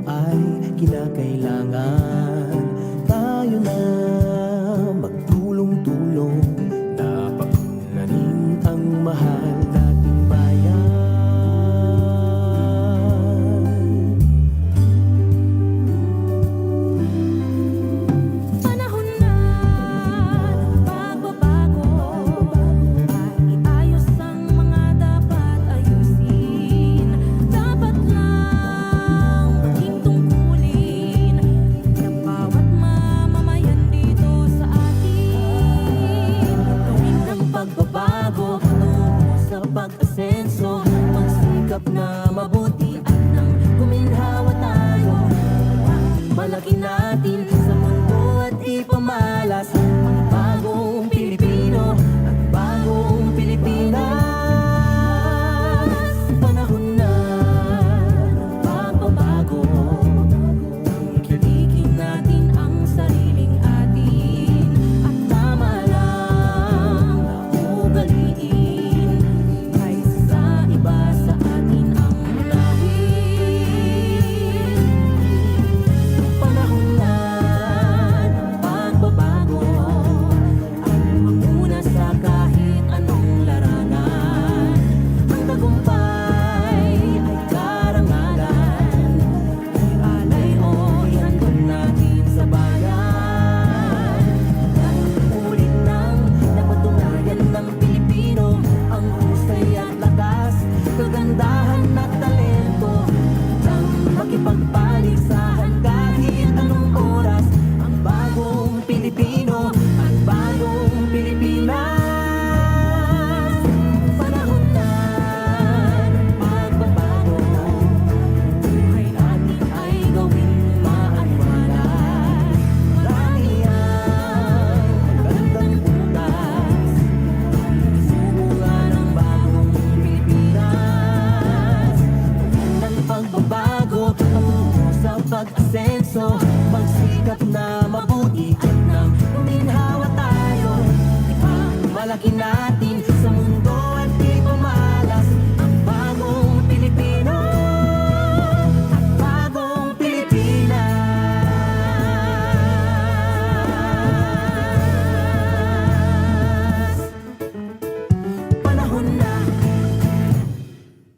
ay kinakailangan. Tayo na magtulong-tulong na paunlarin ang mahal nating bayan. Panahon na ng pagbabago, ay iayos ang mga dapat ayusin. Dapat lang maging tungkulin ng bawat mamamayan dito sa atin. Gawin ang pagbabago tungo sa pag-asenso, magsikap na mabuti at nang guminhawa tayo. Malaki natin sa mundo at ipamalas ang bagong Pilipino at bagong Pilipinas. Panahon na ng pagbabago, tangkilikin natin ang sariling atin at tama lang na ugaliin kaysa sa iba sa atin ang unahin. Panahon na ng pagbabago, ang magmuna sa kahit anong larangan. Ang tagumpay ay karangalan, ialay o ihandog natin sa bayan. Ulit nang napatunayan ng Pilipino ang husay at lakas, kagandahan at talento ng makipagpapalagay